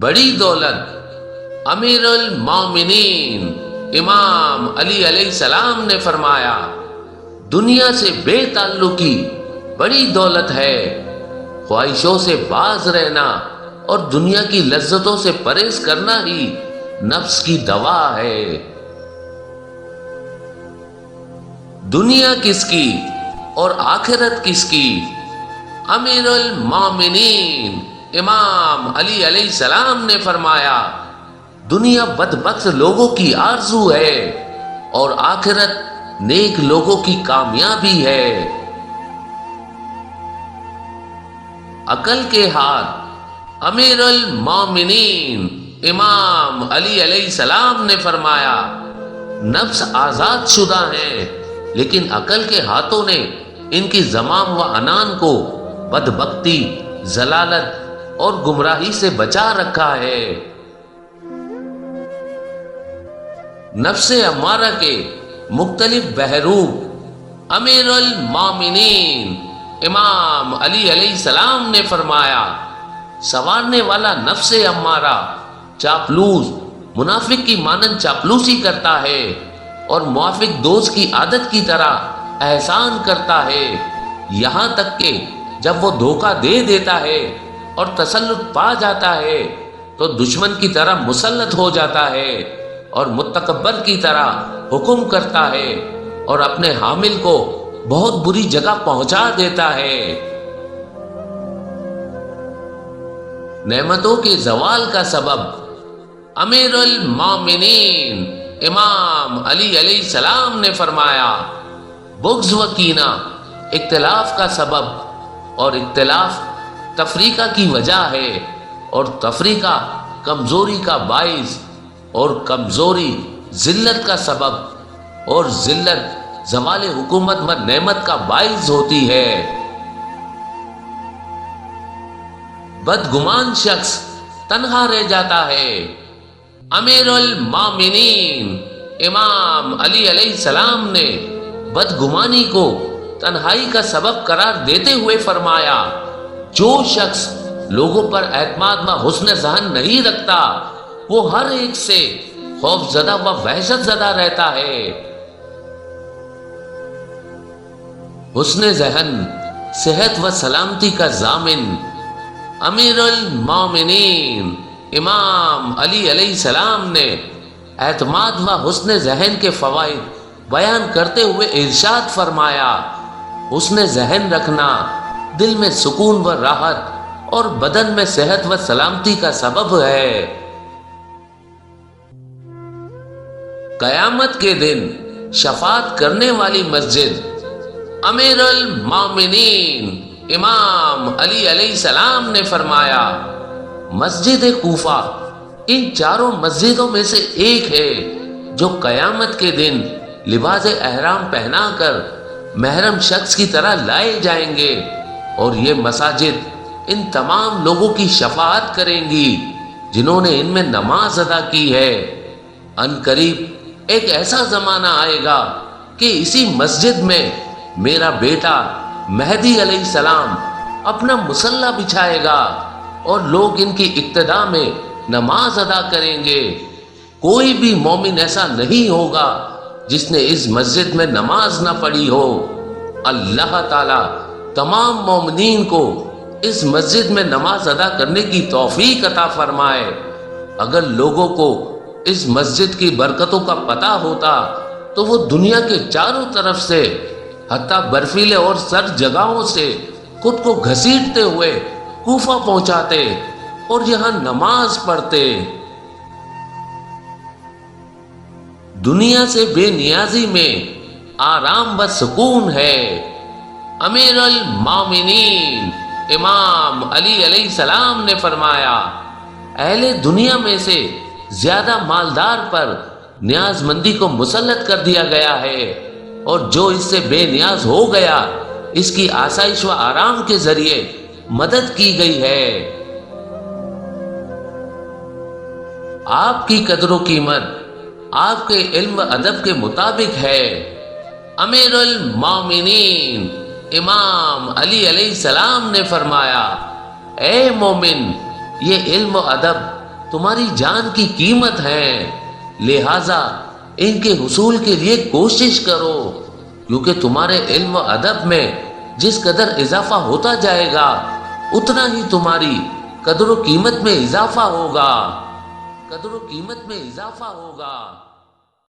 بڑی دولت امیر المومنین امام علی علیہ السلام نے فرمایا، دنیا سے بے تعلقی بڑی دولت ہے۔ خواہشوں سے باز رہنا اور دنیا کی لذتوں سے پرہیز کرنا ہی نفس کی دوا ہے۔ دنیا کس کی اور آخرت کس کی؟ امیر المومنین امام علی علیہ السلام نے فرمایا، دنیا بدبخت لوگوں کی آرزو ہے اور آخرت نیک لوگوں کی کامیابی ہے۔ عقل کے ہاتھ امیر المومنین امام علی علیہ السلام نے فرمایا، نفس آزاد شدہ ہیں لیکن عقل کے ہاتھوں نے ان کی زمام و عنان کو بدبختی، ضلالت اور گمراہی سے بچا رکھا ہے۔ نفس امارہ کے مختلف بحروب امیر المومنین امام علی علیہ السلام نے فرمایا، سنوارنے والا نفس امارہ چاپلوس، منافق کی مانند چاپلوسی کرتا ہے اور موافق دوست کی عادت کی طرح احسان کرتا ہے، یہاں تک کہ جب وہ دھوکہ دے دیتا ہے اور تسلط پا جاتا ہے تو دشمن کی طرح مسلط ہو جاتا ہے اور متکبر کی طرح حکم کرتا ہے اور اپنے حامل کو بہت بری جگہ پہنچا دیتا ہے۔ نعمتوں کے زوال کا سبب امیر المومنین امام علی علیہ السلام نے فرمایا، بغض و کینہ اختلاف کا سبب اور اختلاف تفریقہ کی وجہ ہے اور تفریقہ کمزوری کا باعث اور کمزوری ذلت کا سبب اور ذلت زوال حکومت و نعمت کا باعث ہوتی ہے۔ بدگمان شخص تنہا رہ جاتا ہے۔ امیر المومنین امام علی علیہ السلام نے بدگمانی کو تنہائی کا سبب قرار دیتے ہوئے فرمایا، جو شخص لوگوں پر اعتماد و حسن ذہن نہیں رکھتا وہ ہر ایک سے خوف زدہ و وحشت زدہ رہتا ہے۔ حسن ذہن صحت و سلامتی کا ضامن امیر المومنین امام علی علیہ السلام نے اعتماد و حسن ذہن کے فوائد بیان کرتے ہوئے ارشاد فرمایا، حسن ذہن رکھنا دل میں سکون و راحت اور بدن میں صحت و سلامتی کا سبب ہے۔ قیامت کے دن شفاعت کرنے والی مسجد امیر المومنین امام علی علیہ السلام نے فرمایا، مسجد کوفہ ان چاروں مسجدوں میں سے ایک ہے جو قیامت کے دن لباس احرام پہنا کر محرم شخص کی طرح لائے جائیں گے، اور یہ مساجد ان تمام لوگوں کی شفاعت کریں گی جنہوں نے ان میں نماز ادا کی ہے۔ ان قریب ایک ایسا زمانہ آئے گا کہ اسی مسجد میں میرا بیٹا مہدی علیہ السلام اپنا مصلی بچھائے گا اور لوگ ان کی اقتداء میں نماز ادا کریں گے۔ کوئی بھی مومن ایسا نہیں ہوگا جس نے اس مسجد میں نماز نہ پڑھی ہو۔ اللہ تعالی تمام مومنین کو اس مسجد میں نماز ادا کرنے کی توفیق عطا فرمائے۔ اگر لوگوں کو اس مسجد کی برکتوں کا پتہ ہوتا تو وہ دنیا کے چاروں طرف سے حتیٰ برفیلے اور سرد جگہوں سے خود کو گھسیٹتے ہوئے کوفہ پہنچاتے اور یہاں نماز پڑھتے۔ دنیا سے بے نیازی میں آرام و سکون ہے۔ امیر المومنین امام علی علیہ السلام نے فرمایا، اہل دنیا میں سے زیادہ مالدار پر نیاز مندی کو مسلط کر دیا گیا ہے، اور جو اس سے بے نیاز ہو گیا اس کی آسائش و آرام کے ذریعے مدد کی گئی ہے۔ آپ کی قدر و قیمت آپ کے علم و ادب کے مطابق ہے۔ امیر المومنین امام علی علیہ السلام نے فرمایا، اے مومن، یہ علم و ادب تمہاری جان کی قیمت ہیں، لہذا ان کے حصول کے لیے کوشش کرو، کیونکہ تمہارے علم و ادب میں جس قدر اضافہ ہوتا جائے گا اتنا ہی تمہاری قدر و قیمت میں اضافہ ہوگا، قدر و قیمت میں اضافہ ہوگا۔